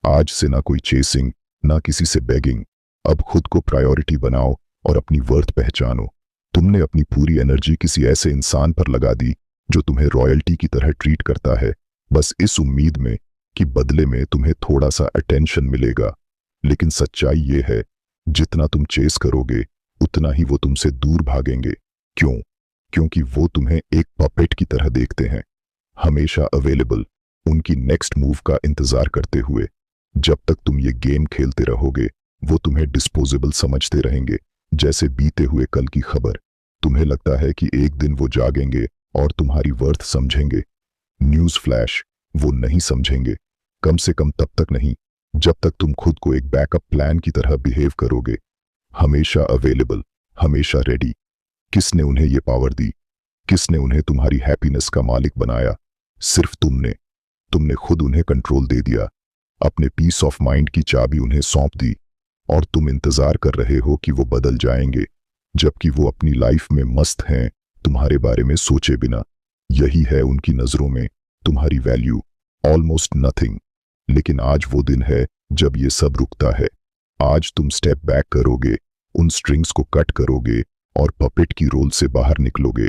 आज से ना कोई चेसिंग, ना किसी से बेगिंग। अब खुद को प्रायोरिटी बनाओ और अपनी वर्थ पहचानो। तुमने अपनी पूरी एनर्जी किसी ऐसे इंसान पर लगा दी जो तुम्हें रॉयल्टी की तरह ट्रीट करता है, बस इस उम्मीद में कि बदले में तुम्हें थोड़ा सा अटेंशन मिलेगा। लेकिन सच्चाई ये है, जितना तुम चेस करोगे उतना ही वो तुमसे दूर भागेंगे। क्यों? क्योंकि वो तुम्हें एक पपेट की तरह देखते हैं, हमेशा अवेलेबल, उनकी नेक्स्ट मूव का इंतजार करते हुए। जब तक तुम ये गेम खेलते रहोगे वो तुम्हें डिस्पोजेबल समझते रहेंगे, जैसे बीते हुए कल की खबर। तुम्हें लगता है कि एक दिन वो जागेंगे और तुम्हारी वर्थ समझेंगे। न्यूज़ फ्लैश, वो नहीं समझेंगे। कम से कम तब तक नहीं जब तक तुम खुद को एक बैकअप प्लान की तरह बिहेव करोगे, हमेशा अवेलेबल, हमेशा रेडी। किसने उन्हें ये पावर दी? किसने उन्हें तुम्हारी हैप्पीनेस का मालिक बनाया? सिर्फ तुमने। तुमने खुद उन्हें कंट्रोल दे दिया, अपने पीस ऑफ माइंड की चाबी उन्हें सौंप दी। और तुम इंतजार कर रहे हो कि वो बदल जाएंगे, जबकि वो अपनी लाइफ में मस्त हैं, तुम्हारे बारे में सोचे बिना। यही है उनकी नजरों में तुम्हारी वैल्यू, ऑलमोस्ट नथिंग। लेकिन आज वो दिन है जब ये सब रुकता है। आज तुम स्टेप बैक करोगे, उन स्ट्रिंग्स को कट करोगे और पपेट की रोल से बाहर निकलोगे।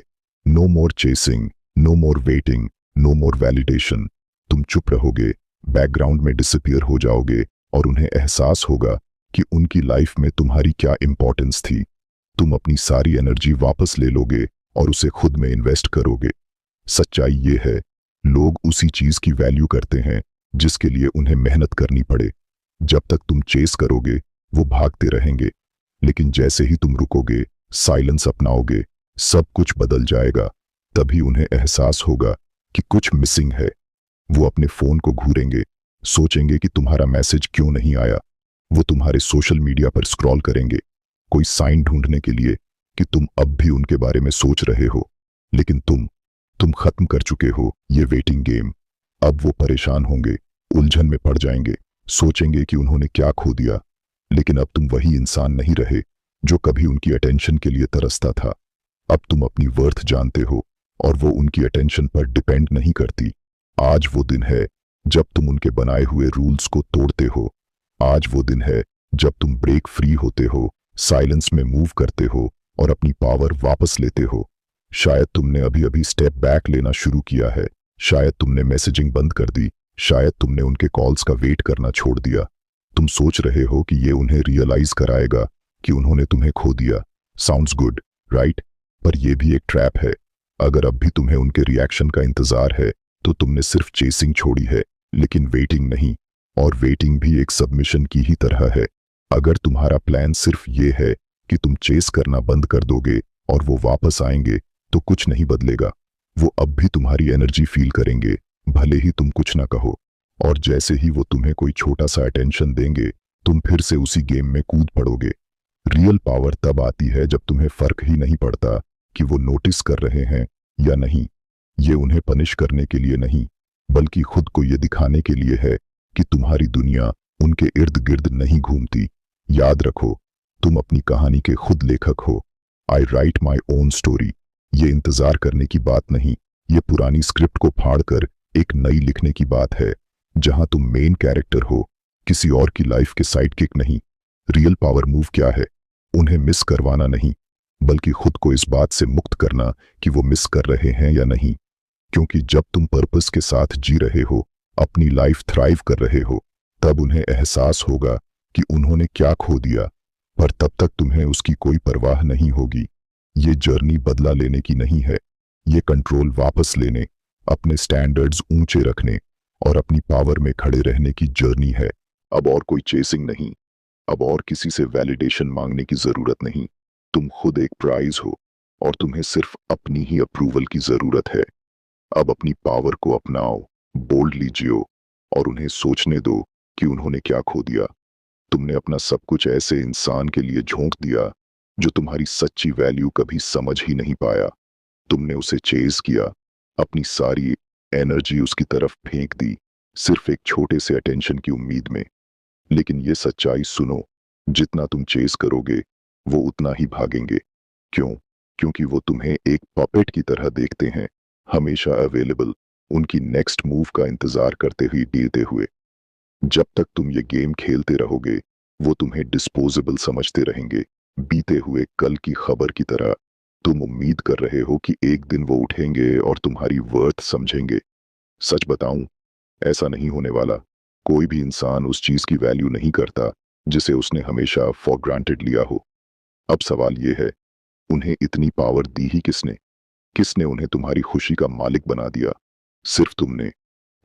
नो मोर चेसिंग, नो मोर वेटिंग, नो मोर वैलिडेशन। तुम चुप रहोगे, बैकग्राउंड में डिसअपियर हो जाओगे और उन्हें एहसास होगा कि उनकी लाइफ में तुम्हारी क्या इंपॉर्टेंस थी। तुम अपनी सारी एनर्जी वापस ले लोगे और उसे खुद में इन्वेस्ट करोगे। सच्चाई ये है, लोग उसी चीज की वैल्यू करते हैं जिसके लिए उन्हें मेहनत करनी पड़े। जब तक तुम चेस करोगे वो भागते रहेंगे, लेकिन जैसे ही तुम रुकोगे, साइलेंस अपनाओगे, सब कुछ बदल जाएगा। तभी उन्हें एहसास होगा कि कुछ मिसिंग है। वो अपने फोन को घूरेंगे, सोचेंगे कि तुम्हारा मैसेज क्यों नहीं आया। वो तुम्हारे सोशल मीडिया पर स्क्रॉल करेंगे, कोई साइन ढूंढने के लिए कि तुम अब भी उनके बारे में सोच रहे हो। लेकिन तुम खत्म कर चुके हो ये वेटिंग गेम। अब वो परेशान होंगे, उलझन में पड़ जाएंगे, सोचेंगे कि उन्होंने क्या खो दिया। लेकिन अब तुम वही इंसान नहीं रहे जो कभी उनकी अटेंशन के लिए तरसता था। अब तुम अपनी वर्थ जानते हो और वो उनकी अटेंशन पर डिपेंड नहीं करती। आज वो दिन है जब तुम उनके बनाए हुए रूल्स को तोड़ते हो। आज वो दिन है जब तुम ब्रेक फ्री होते हो, साइलेंस में मूव करते हो और अपनी पावर वापस लेते हो। शायद तुमने अभी अभी स्टेप बैक लेना शुरू किया है, शायद तुमने मैसेजिंग बंद कर दी, शायद तुमने उनके कॉल्स का वेट करना छोड़ दिया। तुम सोच रहे हो कि ये उन्हें रियलाइज कराएगा कि उन्होंने तुम्हें खो दिया। Sounds good, right? पर यह भी एक ट्रैप है। अगर अब भी तुम्हें उनके रिएक्शन का इंतजार है तो तुमने सिर्फ चेसिंग छोड़ी है, लेकिन वेटिंग नहीं। और वेटिंग भी एक सबमिशन की ही तरह है। अगर तुम्हारा प्लान सिर्फ ये है कि तुम चेस करना बंद कर दोगे और वो वापस आएंगे, तो कुछ नहीं बदलेगा। वो अब भी तुम्हारी एनर्जी फील करेंगे, भले ही तुम कुछ ना कहो। और जैसे ही वो तुम्हें कोई छोटा सा अटेंशन देंगे, तुम फिर से उसी गेम में कूद पड़ोगे। रियल पावर तब आती है जब तुम्हें फर्क ही नहीं पड़ता कि वो नोटिस कर रहे हैं या नहीं। ये उन्हें पनिश करने के लिए नहीं, बल्कि खुद को ये दिखाने के लिए है कि तुम्हारी दुनिया उनके इर्द गिर्द नहीं घूमती। याद रखो, तुम अपनी कहानी के खुद लेखक हो। आई राइट माई ओन स्टोरी। ये इंतजार करने की बात नहीं, ये पुरानी स्क्रिप्ट को फाड़कर एक नई लिखने की बात है, जहां तुम मेन कैरेक्टर हो, किसी और की लाइफ के साइड किक नहीं। रियल पावर मूव क्या है? उन्हें मिस करवाना नहीं, बल्कि खुद को इस बात से मुक्त करना कि वो मिस कर रहे हैं या नहीं। क्योंकि जब तुम पर्पस के साथ जी रहे हो, अपनी लाइफ थ्राइव कर रहे हो, तब उन्हें एहसास होगा कि उन्होंने क्या खो दिया। पर तब तक तुम्हें उसकी कोई परवाह नहीं होगी। ये जर्नी बदला लेने की नहीं है, ये कंट्रोल वापस लेने, अपने स्टैंडर्ड्स ऊंचे रखने और अपनी पावर में खड़े रहने की जर्नी है। अब और कोई चेसिंग नहीं, अब और किसी से वैलिडेशन मांगने की जरूरत नहीं। तुम खुद एक प्राइज हो और तुम्हें सिर्फ अपनी ही अप्रूवल की जरूरत है। अब अपनी पावर को अपनाओ, बोल्डली जियो और उन्हें सोचने दो कि उन्होंने क्या खो दिया। तुमने अपना सब कुछ ऐसे इंसान के लिए झोंक दिया जो तुम्हारी सच्ची वैल्यू कभी समझ ही नहीं पाया। तुमने उसे चेज किया, अपनी सारी एनर्जी उसकी तरफ फेंक दी, सिर्फ एक छोटे से अटेंशन की उम्मीद में। लेकिन ये सच्चाई सुनो, जितना तुम चेस करोगे वो उतना ही भागेंगे। क्यों? क्योंकि वो तुम्हें एक पपेट की तरह देखते हैं, हमेशा अवेलेबल, उनकी नेक्स्ट मूव का इंतजार करते हुए, डीलते हुए। जब तक तुम ये गेम खेलते रहोगे, वो तुम्हें डिस्पोजेबल समझते रहेंगे, बीते हुए कल की खबर की तरह। तुम उम्मीद कर रहे हो कि एक दिन वो उठेंगे और तुम्हारी वर्थ समझेंगे। सच बताऊं, ऐसा नहीं होने वाला। कोई भी इंसान उस चीज की वैल्यू नहीं करता जिसे उसने हमेशा फॉर ग्रांटेड लिया हो। अब सवाल ये है, उन्हें इतनी पावर दी ही किसने? किसने उन्हें तुम्हारी खुशी का मालिक बना दिया? सिर्फ तुमने।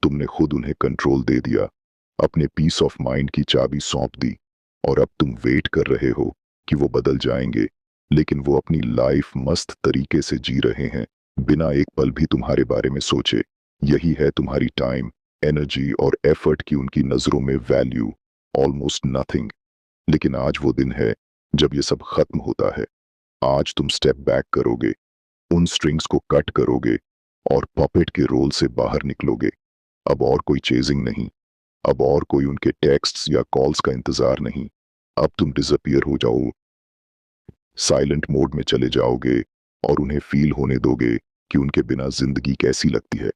तुमने खुद उन्हें कंट्रोल दे दिया, अपने पीस ऑफ माइंड की चाबी सौंप दी। और अब तुम वेट कर रहे हो कि वो बदल जाएंगे, लेकिन वो अपनी लाइफ मस्त तरीके से जी रहे हैं, बिना एक पल भी तुम्हारे बारे में सोचे। यही है तुम्हारी टाइम, एनर्जी और एफर्ट की उनकी नजरों में वैल्यू, ऑलमोस्ट नथिंग। लेकिन आज वो दिन है जब ये सब खत्म होता है। आज तुम स्टेप बैक करोगे, उन स्ट्रिंग्स को कट करोगे और पपेट के रोल से बाहर निकलोगे। अब और कोई चेजिंग नहीं, अब और कोई उनके टेक्स्ट्स या कॉल्स का इंतजार नहीं। अब तुम डिसअपियर हो जाओ, साइलेंट मोड में चले जाओगे और उन्हें फील होने दोगे कि उनके बिना जिंदगी कैसी लगती है।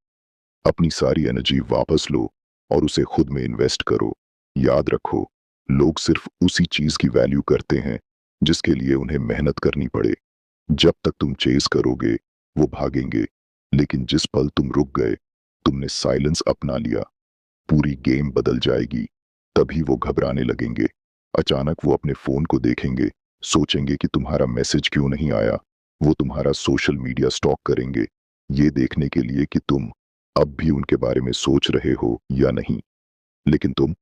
अपनी सारी एनर्जी वापस लो और उसे खुद में इन्वेस्ट करो। याद रखो, लोग सिर्फ उसी चीज की वैल्यू करते हैं जिसके लिए उन्हें मेहनत करनी पड़े। जब तक तुम चेज करोगे, वो भागेंगे। लेकिन जिस पल तुम रुक गए, तुमने साइलेंस अपना लिया, पूरी गेम बदल जाएगी। तभी वो घबराने लगेंगे। अचानक वो अपने फोन को देखेंगे, सोचेंगे कि तुम्हारा मैसेज क्यों नहीं आया। वो तुम्हारा सोशल मीडिया स्टॉक करेंगे, ये देखने के लिए कि तुम अब भी उनके बारे में सोच रहे हो या नहीं। लेकिन तुम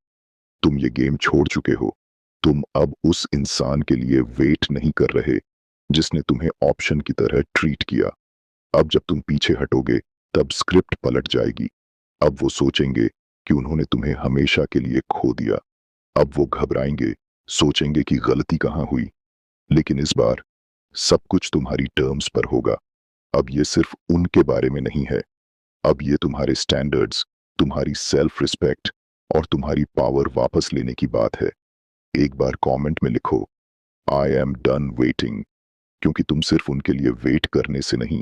ये गेम छोड़ चुके हो। तुम अब उस इंसान के लिए वेट नहीं कर रहे जिसने तुम्हें ऑप्शन की तरह ट्रीट किया। अब जब तुम पीछे हटोगे, तब स्क्रिप्ट पलट जाएगी। अब वो सोचेंगे कि उन्होंने तुम्हें हमेशा के लिए खो दिया। अब वो घबराएंगे, सोचेंगे कि गलती कहाँ हुई। लेकिन इस बार सब कुछ तुम्हारी टर्म्स पर होगा। अब ये सिर्फ उनके बारे में नहीं है, अब ये तुम्हारे स्टैंडर्ड्स, तुम्हारी सेल्फ रिस्पेक्ट और तुम्हारी पावर वापस लेने की बात है। एक बार कमेंट में लिखो, आई एम डन वेटिंग, क्योंकि तुम सिर्फ उनके लिए वेट करने से नहीं,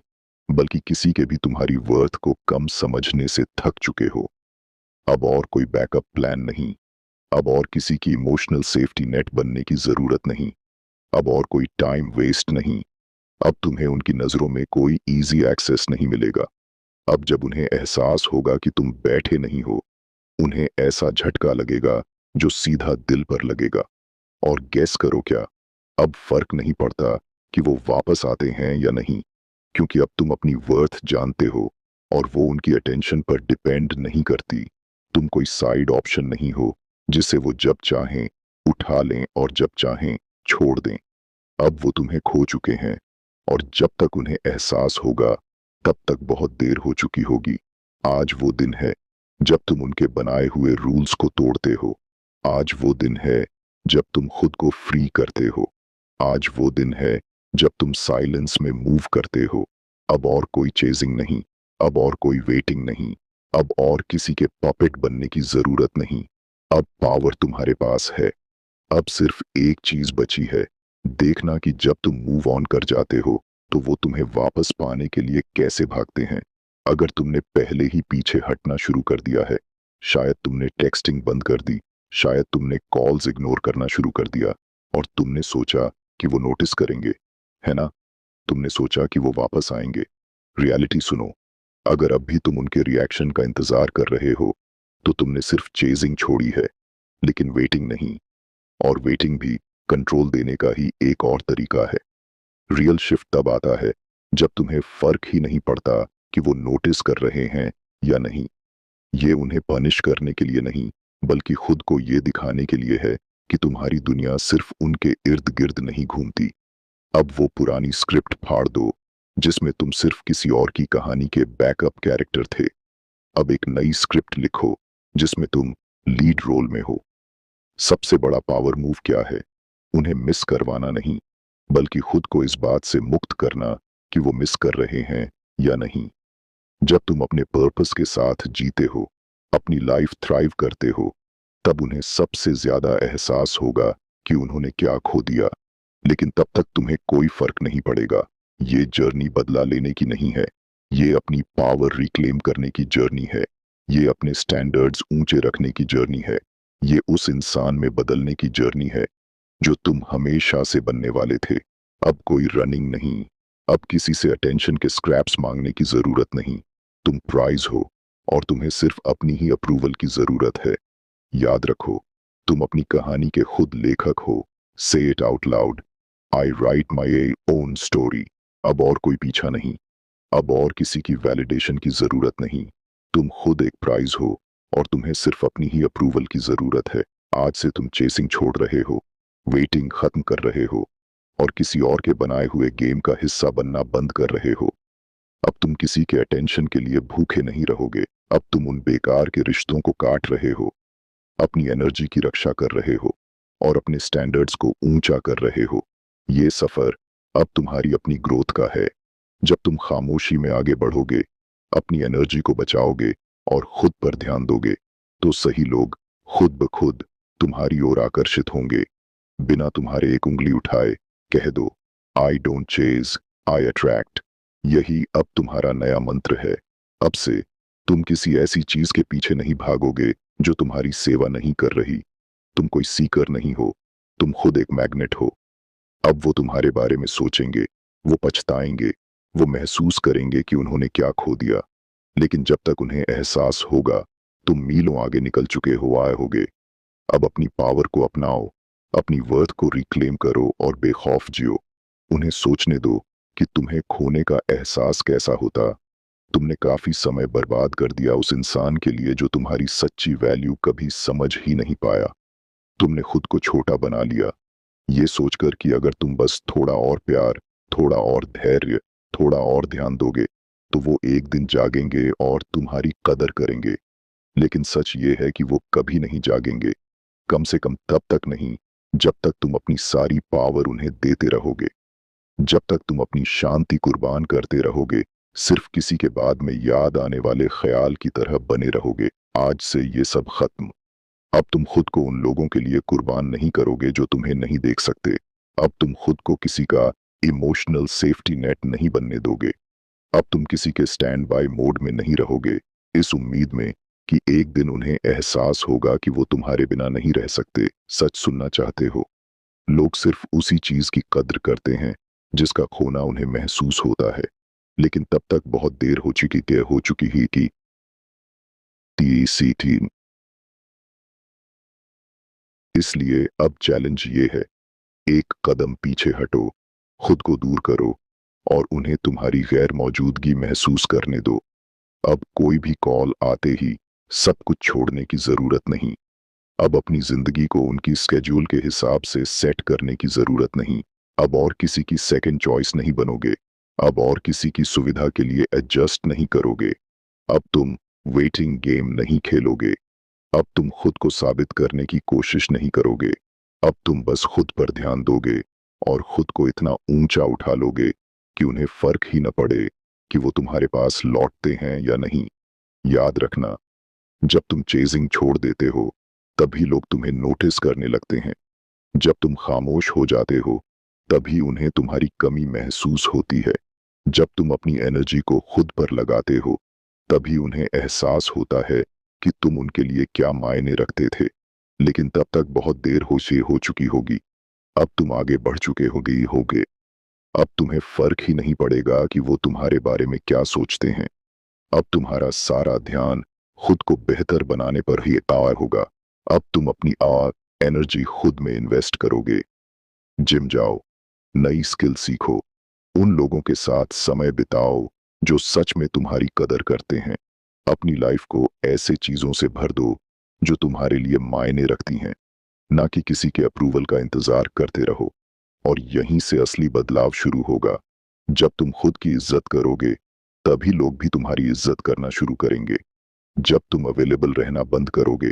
बल्कि किसी के भी तुम्हारी वर्थ को कम समझने से थक चुके हो। अब और कोई बैकअप प्लान नहीं, अब और किसी की इमोशनल सेफ्टी नेट बनने की जरूरत नहीं, अब और कोई टाइम वेस्ट नहीं। अब तुम्हें उनकी नजरों में कोई इजी एक्सेस नहीं मिलेगा। अब जब उन्हें एहसास होगा कि तुम बैठे नहीं हो, उन्हें ऐसा झटका लगेगा जो सीधा दिल पर लगेगा। और गेस करो क्या, अब फर्क नहीं पड़ता कि वो वापस आते हैं या नहीं, क्योंकि अब तुम अपनी वर्थ जानते हो और वो उनकी अटेंशन पर डिपेंड नहीं करती। तुम कोई साइड ऑप्शन नहीं हो जिसे वो जब चाहें उठा लें और जब चाहें छोड़ दें। अब वो तुम्हें खो चुके हैं, और जब तक उन्हें एहसास होगा, तब तक बहुत देर हो चुकी होगी। आज वो दिन है जब तुम उनके बनाए हुए रूल्स को तोड़ते हो। आज वो दिन है जब तुम खुद को फ्री करते हो। आज वो दिन है जब तुम साइलेंस में मूव करते हो। अब और कोई चेजिंग नहीं, अब और कोई वेटिंग नहीं, अब और किसी के पपेट बनने की जरूरत नहीं। अब पावर तुम्हारे पास है। अब सिर्फ एक चीज बची है, देखना कि जब तुम मूव ऑन कर जाते हो, तो वो तुम्हें वापस पाने के लिए कैसे भागते हैं। अगर तुमने पहले ही पीछे हटना शुरू कर दिया है, शायद तुमने टेक्सटिंग बंद कर दी, शायद तुमने कॉल्स इग्नोर करना शुरू कर दिया, और तुमने सोचा कि वो नोटिस करेंगे, है ना? तुमने सोचा कि वो वापस आएंगे। रियलिटी सुनो, अगर अब भी तुम उनके रिएक्शन का इंतजार कर रहे हो, तो तुमने सिर्फ चेजिंग छोड़ी है, लेकिन वेटिंग नहीं। और वेटिंग भी कंट्रोल देने का ही एक और तरीका है। रियल शिफ्ट तब आता है जब तुम्हें फर्क ही नहीं पड़ता कि वो नोटिस कर रहे हैं या नहीं। ये उन्हें पनिश करने के लिए नहीं, बल्कि खुद को ये दिखाने के लिए है कि तुम्हारी दुनिया सिर्फ उनके इर्द गिर्द नहीं घूमती। अब वो पुरानी स्क्रिप्ट फाड़ दो जिसमें तुम सिर्फ किसी और की कहानी के बैकअप कैरेक्टर थे। अब एक नई स्क्रिप्ट लिखो जिसमें तुम लीड रोल में हो। सबसे बड़ा पावर मूव क्या है? उन्हें मिस करवाना नहीं, बल्कि खुद को इस बात से मुक्त करना कि वो मिस कर रहे हैं या नहीं। जब तुम अपने पर्पस के साथ जीते हो, अपनी लाइफ थ्राइव करते हो, तब उन्हें सबसे ज्यादा एहसास होगा कि उन्होंने क्या खो दिया। लेकिन तब तक तुम्हें कोई फर्क नहीं पड़ेगा। ये जर्नी बदला लेने की नहीं है, ये अपनी पावर रिक्लेम करने की जर्नी है। ये अपने स्टैंडर्ड्स ऊंचे रखने की जर्नी है। ये उस इंसान में बदलने की जर्नी है जो तुम हमेशा से बनने वाले थे। अब कोई रनिंग नहीं, अब किसी से अटेंशन के स्क्रैप्स मांगने की जरूरत नहीं। तुम प्राइज हो और तुम्हें सिर्फ अपनी ही अप्रूवल की जरूरत है। याद रखो, तुम अपनी कहानी के खुद लेखक हो। से it out loud, I right my own story. अब और कोई पीछा नहीं, अब और किसी की वैलिडेशन की जरूरत नहीं। तुम खुद एक प्राइज हो और तुम्हें सिर्फ अपनी ही अप्रूवल की जरूरत है। आज से तुम चेसिंग छोड़ रहे हो, वेटिंग खत्म कर रहे हो और किसी और के बनाए हुए गेम का हिस्सा बनना बंद कर रहे हो। अब तुम किसी के अटेंशन के लिए भूखे नहीं रहोगे। अब तुम उन बेकार के रिश्तों को काट रहे हो, अपनी एनर्जी की रक्षा कर रहे हो और अपने स्टैंडर्ड्स को ऊंचा कर रहे हो। ये सफर अब तुम्हारी अपनी ग्रोथ का है। जब तुम खामोशी में आगे बढ़ोगे, अपनी एनर्जी को बचाओगे और खुद पर ध्यान दोगे, तो सही लोग खुद ब खुद तुम्हारी ओर आकर्षित होंगे। बिना तुम्हारे एक उंगली उठाए कह दो, आई डोंट चेज, आई अट्रैक्ट। यही अब तुम्हारा नया मंत्र है। अब से तुम किसी ऐसी चीज के पीछे नहीं भागोगे जो तुम्हारी सेवा नहीं कर रही। तुम कोई सीकर नहीं हो, तुम खुद एक मैग्नेट हो। अब वो तुम्हारे बारे में सोचेंगे, वो पछताएंगे, वो महसूस करेंगे कि उन्होंने क्या खो दिया। लेकिन जब तक उन्हें एहसास होगा तुम मीलों आगे निकल चुके हो आए होगे। अब अपनी पावर को अपनाओ, अपनी वर्थ को रिक्लेम करो और बेखौफ जियो। उन्हें सोचने दो कि तुम्हें खोने का एहसास कैसा होता। तुमने काफी समय बर्बाद कर दिया उस इंसान के लिए जो तुम्हारी सच्ची वैल्यू कभी समझ ही नहीं पाया। तुमने खुद को छोटा बना लिया, ये सोचकर कि अगर तुम बस थोड़ा और प्यार, थोड़ा और धैर्य, थोड़ा और ध्यान दोगे तो वो एक दिन जागेंगे और तुम्हारी कदर करेंगे। लेकिन सच ये है कि वो कभी नहीं जागेंगे, कम से कम तब तक नहीं जब तक तुम अपनी सारी पावर उन्हें देते रहोगे, जब तक तुम अपनी शांति कुर्बान करते रहोगे, सिर्फ किसी के बाद में याद आने वाले ख्याल की तरह बने रहोगे। आज से ये सब खत्म। अब तुम खुद को उन लोगों के लिए कुर्बान नहीं करोगे जो तुम्हें नहीं देख सकते। अब तुम खुद को किसी का इमोशनल सेफ्टी नेट नहीं बनने दोगे। अब तुम किसी के स्टैंड बाय मोड में नहीं रहोगे, इस उम्मीद में कि एक दिन उन्हें एहसास होगा कि वो तुम्हारे बिना नहीं रह सकते। सच सुनना चाहते हो? लोग सिर्फ उसी चीज की कद्र करते हैं जिसका खोना उन्हें महसूस होता है, लेकिन तब तक बहुत देर हो चुकी ही कि थी। इसलिए अब चैलेंज ये है, एक कदम पीछे हटो, खुद को दूर करो और उन्हें तुम्हारी गैर मौजूदगी महसूस करने दो। अब कोई भी कॉल आते ही सब कुछ छोड़ने की जरूरत नहीं। अब अपनी जिंदगी को उनकी स्केड्यूल के हिसाब से सेट करने की जरूरत नहीं। अब और किसी की सेकंड चॉइस नहीं बनोगे। अब और किसी की सुविधा के लिए एडजस्ट नहीं करोगे। अब तुम वेटिंग गेम नहीं खेलोगे। अब तुम खुद को साबित करने की कोशिश नहीं करोगे। अब तुम बस खुद पर ध्यान दोगे और खुद को इतना ऊंचा उठा लोगे कि उन्हें फर्क ही न पड़े कि वो तुम्हारे पास लौटते हैं या नहीं। याद रखना, जब तुम चेजिंग छोड़ देते हो तभी लोग तुम्हें नोटिस करने लगते हैं। जब तुम खामोश हो जाते हो तभी उन्हें तुम्हारी कमी महसूस होती है। जब तुम अपनी एनर्जी को खुद पर लगाते हो तभी उन्हें एहसास होता है कि तुम उनके लिए क्या मायने रखते थे। लेकिन तब तक बहुत देर हो चुकी होगी। अब तुम आगे बढ़ चुके होगे। अब तुम्हें फर्क ही नहीं पड़ेगा कि वो तुम्हारे बारे में क्या सोचते हैं। अब तुम्हारा सारा ध्यान खुद को बेहतर बनाने पर ही आया होगा। अब तुम अपनी एनर्जी खुद में इन्वेस्ट करोगे। जिम जाओ, नई स्किल सीखो, उन लोगों के साथ समय बिताओ जो सच में तुम्हारी कदर करते हैं। अपनी लाइफ को ऐसे चीजों से भर दो जो तुम्हारे लिए मायने रखती हैं, ना कि किसी के अप्रूवल का इंतजार करते रहो। और यहीं से असली बदलाव शुरू होगा। जब तुम खुद की इज्जत करोगे तभी लोग भी तुम्हारी इज्जत करना शुरू करेंगे। जब तुम अवेलेबल रहना बंद करोगे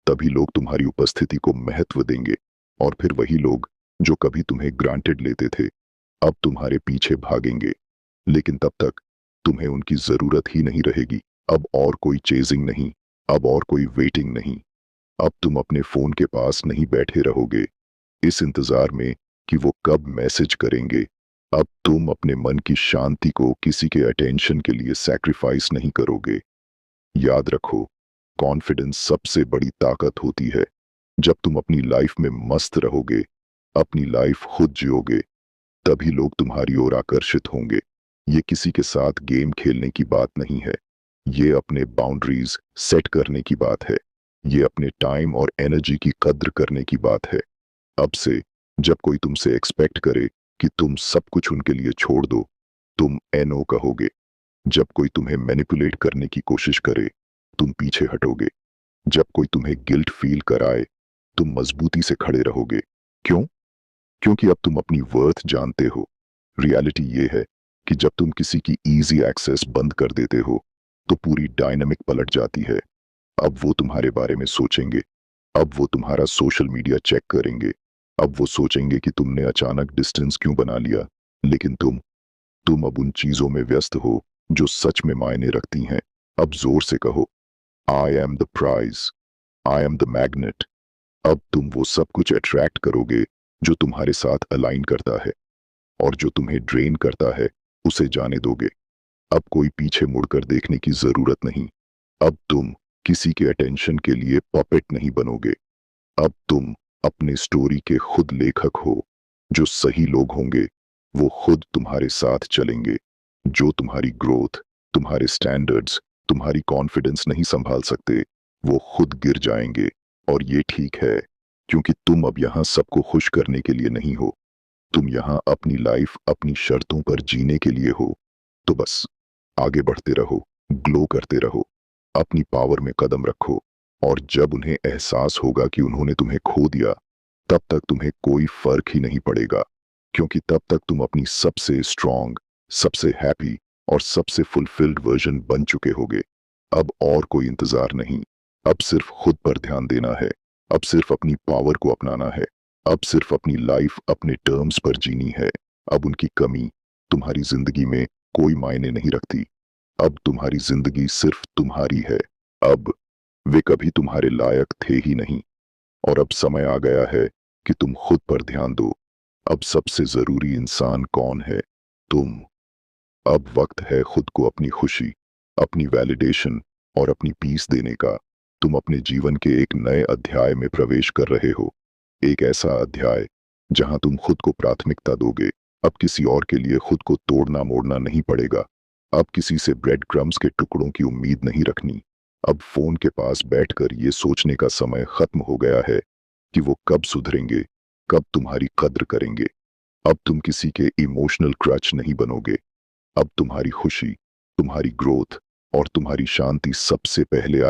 तभी लोग तुम्हारी उपस्थिति को महत्व देंगे। और फिर वही लोग जो कभी तुम्हें ग्रांटेड लेते थे अब तुम्हारे पीछे भागेंगे। लेकिन तब तक तुम्हें उनकी जरूरत ही नहीं रहेगी। अब और कोई चेजिंग नहीं, अब और कोई वेटिंग नहीं। अब तुम अपने फोन के पास नहीं बैठे रहोगे इस इंतजार में कि वो कब मैसेज करेंगे। अब तुम अपने मन की शांति को किसी के अटेंशन के लिए सैक्रिफाइस नहीं करोगे। याद रखो, कॉन्फिडेंस सबसे बड़ी ताकत होती है। जब तुम अपनी लाइफ में मस्त रहोगे, अपनी लाइफ खुद जियोगे, तभी लोग तुम्हारी ओर आकर्षित होंगे। ये किसी के साथ गेम खेलने की बात नहीं है। ये अपने बाउंड्रीज सेट करने की बात है। ये अपने टाइम और एनर्जी की कद्र करने की बात है। अब से जब कोई तुमसे एक्सपेक्ट करे कि तुम सब कुछ उनके लिए छोड़ दो, तुम एनो कहोगे। जब कोई तुम्हें मैनिपुलेट करने की कोशिश करे, तुम पीछे हटोगे। जब कोई तुम्हें गिल्ट फील कराए, तुम मजबूती से खड़े रहोगे। क्यों? क्योंकि अब तुम अपनी वर्थ जानते हो। रियलिटी ये है कि जब तुम किसी की इजी एक्सेस बंद कर देते हो, तो पूरी डायनामिक पलट जाती है। अब वो तुम्हारे बारे में सोचेंगे। अब वो तुम्हारा सोशल मीडिया चेक करेंगे। अब वो सोचेंगे कि तुमने अचानक डिस्टेंस क्यों बना लिया। लेकिन तुम अब उन चीजों में व्यस्त हो जो सच में मायने रखती हैं। अब जोर से कहो, I am the prize, I am the magnet. अब तुम वो सब कुछ अट्रैक्ट करोगे जो तुम्हारे साथ अलाइन करता है, और जो तुम्हें ड्रेन करता है उसे जाने दोगे। अब कोई पीछे मुड़कर देखने की जरूरत नहीं। अब तुम किसी के अटेंशन के लिए पपेट नहीं बनोगे। अब तुम अपने स्टोरी के खुद लेखक हो। जो सही लोग होंगे वो खुद तुम्हारे साथ चलेंगे। जो तुम्हारी ग्रोथ, तुम्हारे स्टैंडर्ड्स, तुम्हारी कॉन्फिडेंस नहीं संभाल सकते, वो खुद गिर जाएंगे। और ये ठीक है, क्योंकि तुम अब यहाँ सबको खुश करने के लिए नहीं हो। तुम यहाँ अपनी लाइफ अपनी शर्तों पर जीने के लिए हो। तो बस आगे बढ़ते रहो, ग्लो करते रहो, अपनी पावर में कदम रखो। और जब उन्हें एहसास होगा कि उन्होंने तुम्हें खो दिया, तब तक तुम्हें कोई फर्क ही नहीं पड़ेगा, क्योंकि तब तक तुम अपनी सबसे स्ट्रांग, सबसे हैप्पी और सबसे फुलफिल्ड वर्जन बन चुके होगे। अब और कोई इंतजार नहीं। अब सिर्फ खुद पर ध्यान देना है। अब सिर्फ अपनी पावर को अपनाना है। अब सिर्फ अपनी लाइफ अपने टर्म्स पर जीनी है। अब उनकी कमी तुम्हारी जिंदगी में कोई मायने नहीं रखती। अब तुम्हारी जिंदगी सिर्फ तुम्हारी है। अब वे कभी तुम्हारे लायक थे ही नहीं। और अब समय आ गया है कि तुम खुद पर ध्यान दो। अब सबसे जरूरी इंसान कौन है? तुम। अब वक्त है खुद को अपनी खुशी, अपनी वैलिडेशन और अपनी पीस देने का। तुम अपने जीवन के एक नए अध्याय में प्रवेश कर रहे हो। एक ऐसा अध्याय जहां तुम खुद को प्राथमिकता दोगे। अब किसी और के लिए खुद को तोड़ना मोड़ना नहीं पड़ेगा। अब किसी से ब्रेड क्रम्स के टुकड़ों की उम्मीद नहीं रखनी। अब फोन के पास बैठकर ये सोचने का समय खत्म हो गया है कि वो कब सुधरेंगे, कब तुम्हारी कद्र करेंगे। अब तुम किसी के इमोशनल क्रच नहीं बनोगे। अब तुम्हारी खुशी, तुम्हारी ग्रोथ और तुम्हारी शांति सबसे पहले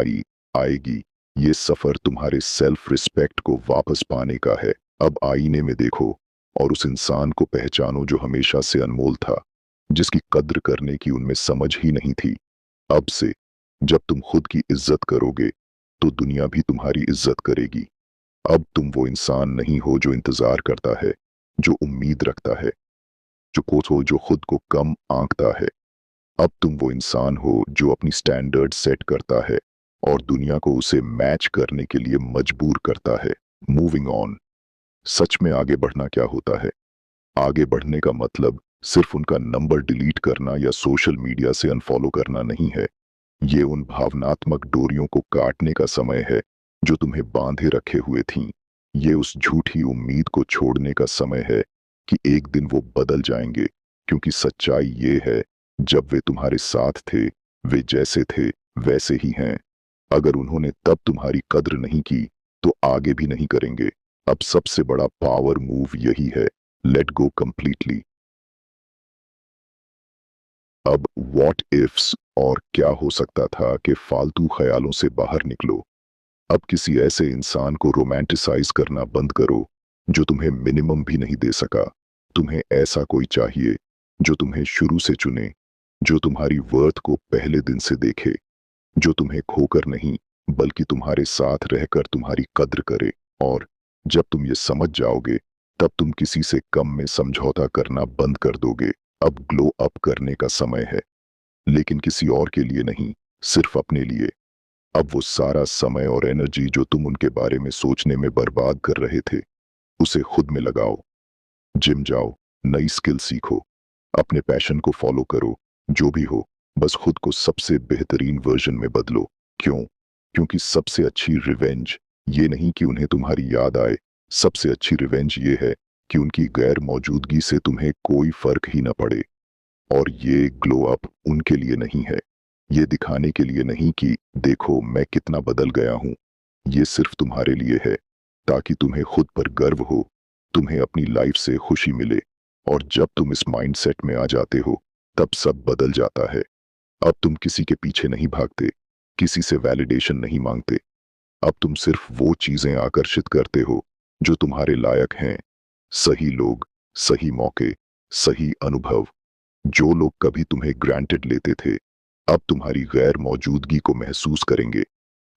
आएगी। ये सफर तुम्हारे सेल्फ रिस्पेक्ट को वापस पाने का है। अब आईने में देखो और उस इंसान को पहचानो जो हमेशा से अनमोल था, जिसकी कद्र करने की उनमें समझ ही नहीं थी। अब से जब तुम खुद की इज्जत करोगे, तो दुनिया भी तुम्हारी इज्जत करेगी। अब तुम वो इंसान नहीं हो जो इंतजार करता है, जो उम्मीद रखता है, जो खुद को कम आंकता है। अब तुम वो इंसान हो जो अपनी स्टैंडर्ड सेट करता है और दुनिया को उसे मैच करने के लिए मजबूर करता है। Moving on. सच में आगे बढ़ना क्या होता है? आगे बढ़ने का मतलब सिर्फ उनका नंबर डिलीट करना या सोशल मीडिया से अनफॉलो करना नहीं है। ये उन भावनात्मक डोरियों को काटने का समय है जो तुम्हें बांधे रखे हुए थीं। ये उस झूठी उम्मीद को छोड़ने का समय है कि एक दिन वो बदल जाएंगे, क्योंकि सच्चाई ये है, जब वे तुम्हारे साथ थे, वे जैसे थे वैसे ही हैं। अगर उन्होंने तब तुम्हारी कद्र नहीं की, तो आगे भी नहीं करेंगे। अब सबसे बड़ा पावर मूव यही है, लेट गो कंप्लीटली। अब व्हाट इफ्स और क्या हो सकता था कि फालतू ख्यालों से बाहर निकलो। अब किसी ऐसे इंसान को रोमांटिसाइज करना बंद करो जो तुम्हें मिनिमम भी नहीं दे सका। तुम्हें ऐसा कोई चाहिए जो तुम्हें शुरू से चुने, जो तुम्हारी वर्थ को पहले दिन से देखे, जो तुम्हें खोकर नहीं बल्कि तुम्हारे साथ रहकर तुम्हारी कद्र करे। और जब तुम ये समझ जाओगे, तब तुम किसी से कम में समझौता करना बंद कर दोगे। अब ग्लो अप करने का समय है, लेकिन किसी और के लिए नहीं, सिर्फ अपने लिए। अब वो सारा समय और एनर्जी जो तुम उनके बारे में सोचने में बर्बाद कर रहे थे, उसे खुद में लगाओ। जिम जाओ, नई स्किल सीखो, अपने पैशन को फॉलो करो। जो भी हो, बस खुद को सबसे बेहतरीन वर्जन में बदलो। क्यों? क्योंकि सबसे अच्छी रिवेंज ये नहीं कि उन्हें तुम्हारी याद आए। सबसे अच्छी रिवेंज ये है कि उनकी गैर मौजूदगी से तुम्हें कोई फर्क ही न पड़े। और ये ग्लो अप उनके लिए नहीं है, ये दिखाने के लिए नहीं कि देखो मैं कितना बदल गया हूं। ये सिर्फ तुम्हारे लिए है, ताकि तुम्हें खुद पर गर्व हो, तुम्हें अपनी लाइफ से खुशी मिले। और जब तुम इस माइंडसेट में आ जाते हो, तब सब बदल जाता है। अब तुम किसी के पीछे नहीं भागते, किसी से वैलिडेशन नहीं मांगते। अब तुम सिर्फ वो चीजें आकर्षित करते हो जो तुम्हारे लायक हैं। सही लोग, सही मौके, सही अनुभव। जो लोग कभी तुम्हें ग्रांटेड लेते थे, अब तुम्हारी गैर मौजूदगी को महसूस करेंगे।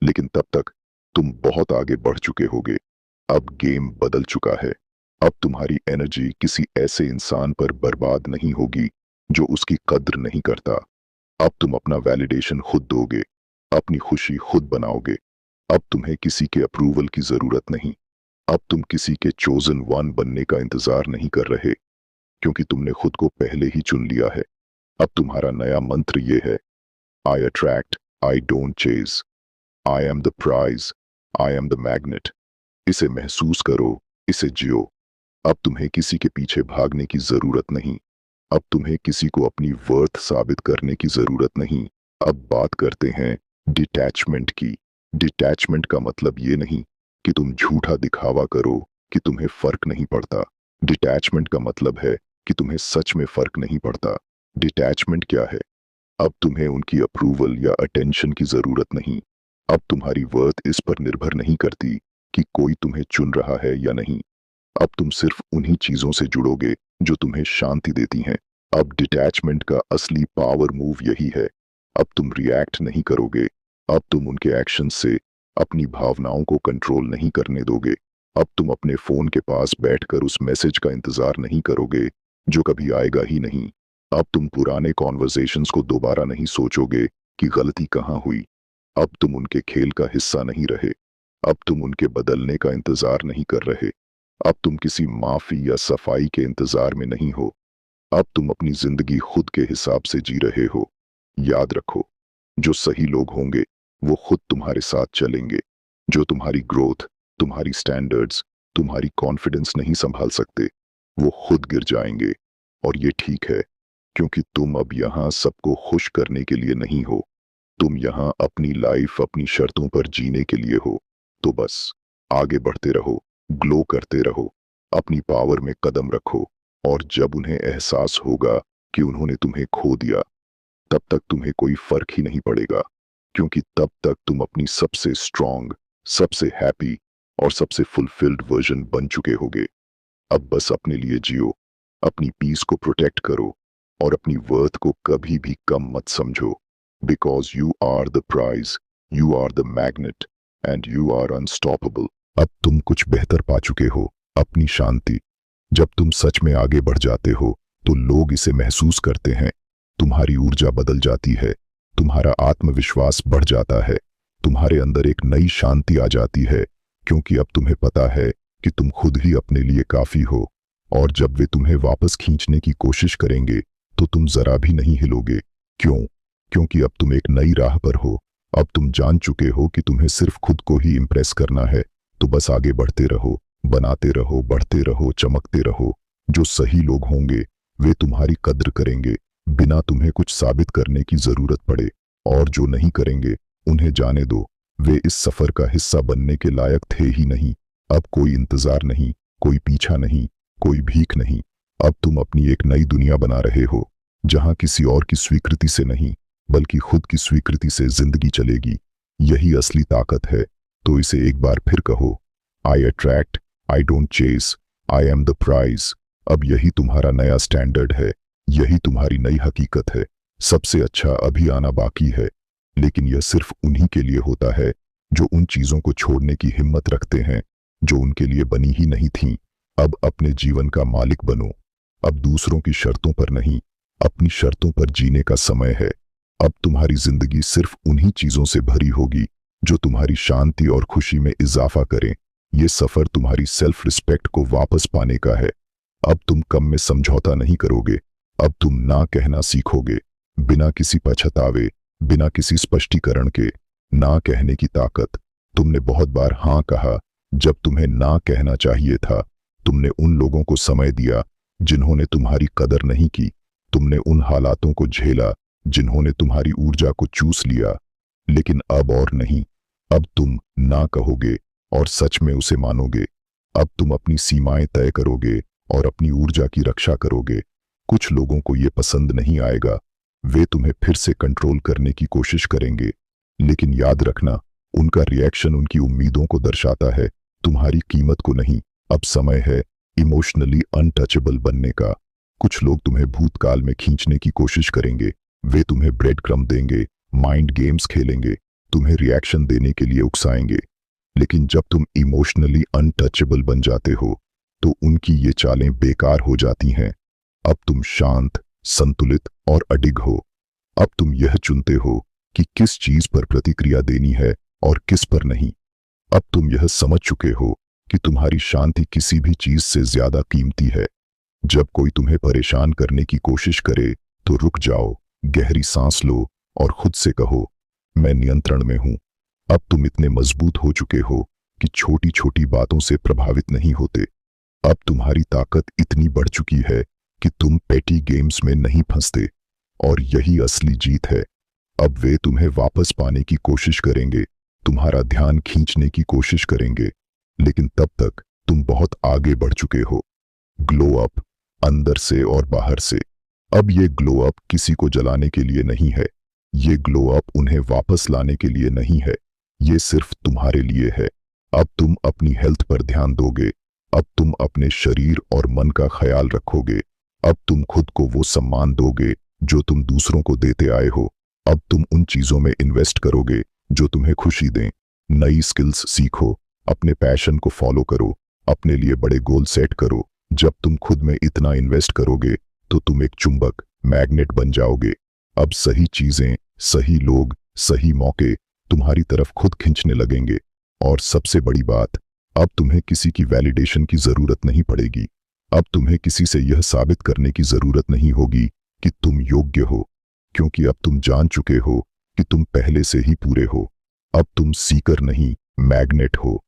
लेकिन तब तक तुम बहुत आगे बढ़ चुके होगे। अब गेम बदल चुका है। अब तुम्हारी एनर्जी किसी ऐसे इंसान पर बर्बाद नहीं होगी जो उसकी कद्र नहीं करता। अब तुम अपना वैलिडेशन खुद दोगे, अपनी खुशी खुद बनाओगे। अब तुम्हें किसी के अप्रूवल की जरूरत नहीं। अब तुम किसी के चोजन वन बनने का इंतजार नहीं कर रहे, क्योंकि तुमने खुद को पहले ही चुन लिया है। अब तुम्हारा नया मंत्र ये है, I attract, I don't chase, I am the prize, I am the magnet. इसे महसूस करो, इसे जियो। अब तुम्हें किसी के पीछे भागने की जरूरत नहीं। अब तुम्हें किसी को अपनी वर्थ साबित करने की जरूरत नहीं। अब बात करते हैं डिटैचमेंट की। डिटैचमेंट का मतलब ये नहीं कि तुम झूठा दिखावा करो कि तुम्हें फर्क नहीं पड़ता। डिटैचमेंट का मतलब है कि तुम्हें सच में फर्क नहीं पड़ता। डिटैचमेंट क्या है? अब तुम्हें उनकी अप्रूवल या अटेंशन की जरूरत नहीं। अब तुम्हारी वर्थ इस पर निर्भर नहीं करती कि कोई तुम्हें चुन रहा है या नहीं। अब तुम सिर्फ उन्हीं चीजों से जुड़ोगे जो तुम्हें शांति देती हैं। अब डिटैचमेंट का असली पावर मूव यही है। अब तुम रिएक्ट नहीं करोगे। अब तुम उनके एक्शन से अपनी भावनाओं को कंट्रोल नहीं करने दोगे। अब तुम अपने फोन के पास बैठकर उस मैसेज का इंतजार नहीं करोगे जो कभी आएगा ही नहीं। अब तुम पुराने कॉन्वर्सेशंस को दोबारा नहीं सोचोगे कि गलती कहाँ हुई। अब तुम उनके खेल का हिस्सा नहीं रहे। अब तुम उनके बदलने का इंतजार नहीं कर रहे। अब तुम किसी माफी या सफाई के इंतजार में नहीं हो। अब तुम अपनी जिंदगी खुद के हिसाब से जी रहे हो। याद रखो, जो सही लोग होंगे वो खुद तुम्हारे साथ चलेंगे। जो तुम्हारी ग्रोथ, तुम्हारी स्टैंडर्ड्स, तुम्हारी कॉन्फिडेंस नहीं संभाल सकते, वो खुद गिर जाएंगे। और ये ठीक है, क्योंकि तुम अब यहाँ सबको खुश करने के लिए नहीं हो। तुम यहाँ अपनी लाइफ अपनी शर्तों पर जीने के लिए हो। तो बस आगे बढ़ते रहो, ग्लो करते रहो, अपनी पावर में कदम रखो। और जब उन्हें एहसास होगा कि उन्होंने तुम्हें खो दिया, तब तक तुम्हें कोई फर्क ही नहीं पड़ेगा, क्योंकि तब तक तुम अपनी सबसे स्ट्रांग, सबसे हैप्पी और सबसे फुलफिल्ड वर्जन बन चुके होगे। अब बस अपने लिए जियो, अपनी पीस को प्रोटेक्ट करो और अपनी वर्थ को कभी भी कम मत समझो। Because you are the prize, you are the magnet and you are unstoppable. अब तुम कुछ बेहतर पा चुके हो, अपनी शांति। जब तुम सच में आगे बढ़ जाते हो तो लोग इसे महसूस करते हैं। तुम्हारी ऊर्जा बदल जाती है, तुम्हारा आत्मविश्वास बढ़ जाता है, तुम्हारे अंदर एक नई शांति आ जाती है, क्योंकि अब तुम्हें पता है कि तुम खुद ही अपने लिए काफी हो। और जब वे तुम्हें वापस खींचने की कोशिश करेंगे तो तुम जरा भी नहीं हिलोगे। क्यों? क्योंकि अब तुम एक नई राह पर हो। अब तुम जान चुके हो कि तुम्हें सिर्फ खुद को ही इंप्रेस करना है। तो बस आगे बढ़ते रहो, बनाते रहो, बढ़ते रहो, चमकते रहो। जो सही लोग होंगे वे तुम्हारी कद्र करेंगे बिना तुम्हें कुछ साबित करने की जरूरत पड़े। और जो नहीं करेंगे उन्हें जाने दो, वे इस सफर का हिस्सा बनने के लायक थे ही नहीं। अब कोई इंतजार नहीं, कोई पीछा नहीं, कोई भीख नहीं। अब तुम अपनी एक नई दुनिया बना रहे हो, जहां किसी और की स्वीकृति से नहीं बल्कि खुद की स्वीकृति से जिंदगी चलेगी। यही असली ताकत है। तो इसे एक बार फिर कहो, I attract, I don't chase, I am the prize. अब यही तुम्हारा नया स्टैंडर्ड है, यही तुम्हारी नई हकीकत है। सबसे अच्छा अभी आना बाकी है, लेकिन यह सिर्फ उन्हीं के लिए होता है जो उन चीजों को छोड़ने की हिम्मत रखते हैं जो उनके लिए बनी ही नहीं थीं। अब अपने जीवन का मालिक बनो। अब दूसरों की शर्तों पर नहीं, अपनी शर्तों पर जीने का समय है। अब तुम्हारी जिंदगी सिर्फ उन्हीं चीजों से भरी होगी जो तुम्हारी शांति और खुशी में इजाफा करें। ये सफर तुम्हारी सेल्फ रिस्पेक्ट को वापस पाने का है। अब तुम कम में समझौता नहीं करोगे। अब तुम ना कहना सीखोगे, बिना किसी पछतावे, बिना किसी स्पष्टीकरण के। ना कहने की ताकत तुमने बहुत बार हाँ कहा जब तुम्हें ना कहना चाहिए था। तुमने उन लोगों को समय दिया जिन्होंने तुम्हारी कदर नहीं की। तुमने उन हालातों को झेला जिन्होंने तुम्हारी ऊर्जा को चूस लिया। लेकिन अब और नहीं। अब तुम ना कहोगे और सच में उसे मानोगे। अब तुम अपनी सीमाएं तय करोगे और अपनी ऊर्जा की रक्षा करोगे। कुछ लोगों को यह पसंद नहीं आएगा, वे तुम्हें फिर से कंट्रोल करने की कोशिश करेंगे, लेकिन याद रखना, उनका रिएक्शन उनकी उम्मीदों को दर्शाता है, तुम्हारी कीमत को नहीं। अब समय है इमोशनली अनटचेबल बनने का। कुछ लोग तुम्हें भूतकाल में खींचने की कोशिश करेंगे, वे तुम्हें ब्रेड क्रम्ब देंगे, माइंड गेम्स खेलेंगे, तुम्हें रिएक्शन देने के लिए उकसाएंगे। लेकिन जब तुम इमोशनली अनटचेबल बन जाते हो तो उनकी ये चालें बेकार हो जाती हैं। अब तुम शांत, संतुलित और अडिग हो। अब तुम यह चुनते हो कि किस चीज पर प्रतिक्रिया देनी है और किस पर नहीं। अब तुम यह समझ चुके हो कि तुम्हारी शांति किसी भी चीज से ज्यादा कीमती है। जब कोई तुम्हें परेशान करने की कोशिश करे तो रुक जाओ, गहरी सांस लो और खुद से कहो, मैं नियंत्रण में हूं। अब तुम इतने मजबूत हो चुके हो कि छोटी छोटी बातों से प्रभावित नहीं होते। अब तुम्हारी ताकत इतनी बढ़ चुकी है कि तुम पेटी गेम्स में नहीं फंसते, और यही असली जीत है। अब वे तुम्हें वापस पाने की कोशिश करेंगे, तुम्हारा ध्यान खींचने की कोशिश करेंगे, लेकिन तब तक तुम बहुत आगे बढ़ चुके हो। ग्लो अप, अंदर से और बाहर से। अब ये ग्लो अप किसी को जलाने के लिए नहीं है, ये ग्लो अप उन्हें वापस लाने के लिए नहीं है, ये सिर्फ तुम्हारे लिए है। अब तुम अपनी हेल्थ पर ध्यान दोगे, अब तुम अपने शरीर और मन का ख्याल रखोगे, अब तुम खुद को वो सम्मान दोगे जो तुम दूसरों को देते आए हो। अब तुम उन चीजों में इन्वेस्ट करोगे जो तुम्हें खुशी दें। नई स्किल्स सीखो, अपने पैशन को फॉलो करो, अपने लिए बड़े गोल सेट करो। जब तुम खुद में इतना इन्वेस्ट करोगे तो तुम एक चुंबक, मैग्नेट बन जाओगे। अब सही चीजें, सही लोग, सही मौके तुम्हारी तरफ खुद खींचने लगेंगे। और सबसे बड़ी बात, अब तुम्हें किसी की वैलिडेशन की जरूरत नहीं पड़ेगी। अब तुम्हें किसी से यह साबित करने की जरूरत नहीं होगी कि तुम योग्य हो, क्योंकि अब तुम जान चुके हो कि तुम पहले से ही पूरे हो। अब तुम सीकर नहीं, मैग्नेट हो।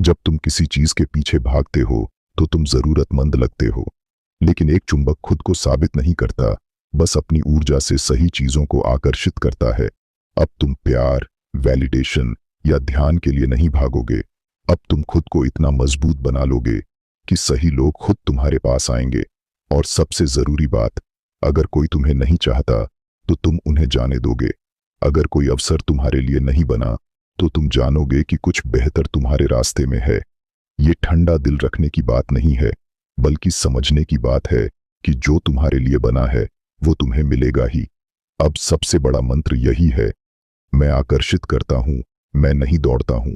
जब तुम किसी चीज के पीछे भागते हो तो तुम जरूरतमंद लगते हो, लेकिन एक चुंबक खुद को साबित नहीं करता, बस अपनी ऊर्जा से सही चीजों को आकर्षित करता है। अब तुम प्यार, वैलिडेशन या ध्यान के लिए नहीं भागोगे। अब तुम खुद को इतना मजबूत बना लोगे कि सही लोग खुद तुम्हारे पास आएंगे। और सबसे जरूरी बात, अगर कोई तुम्हें नहीं चाहता तो तुम उन्हें जाने दोगे। अगर कोई अवसर तुम्हारे लिए नहीं बना तो तुम जानोगे कि कुछ बेहतर तुम्हारे रास्ते में है। ये ठंडा दिल रखने की बात नहीं है, बल्कि समझने की बात है कि जो तुम्हारे लिए बना है वो तुम्हें मिलेगा ही। अब सबसे बड़ा मंत्र यही है, मैं आकर्षित करता हूं, मैं नहीं दौड़ता हूं।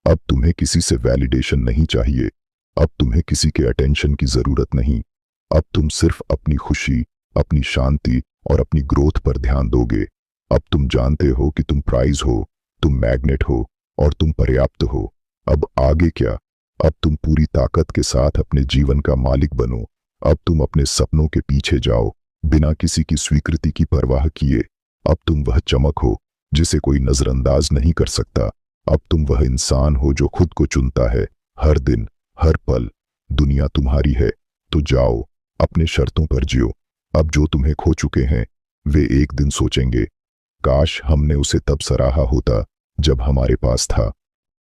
अब तुम्हें किसी से वैलिडेशन नहीं चाहिए, अब तुम्हें किसी के अटेंशन की जरूरत नहीं। अब तुम सिर्फ अपनी खुशी, अपनी शांति और अपनी ग्रोथ पर ध्यान दोगे। अब तुम जानते हो कि तुम प्राइज हो, तुम मैग्नेट हो और तुम पर्याप्त हो। अब आगे क्या? अब तुम पूरी ताकत के साथ अपने जीवन का मालिक बनो। अब तुम अपने सपनों के पीछे जाओ, बिना किसी की स्वीकृति की परवाह किए। अब तुम वह चमक हो जिसे कोई नजरअंदाज नहीं कर सकता। अब तुम वह इंसान हो जो खुद को चुनता है, हर दिन, हर पल। दुनिया तुम्हारी है, तो जाओ, अपने शर्तों पर जियो। अब जो तुम्हें खो चुके हैं वे एक दिन सोचेंगे, काश हमने उसे तब सराहा होता जब हमारे पास था।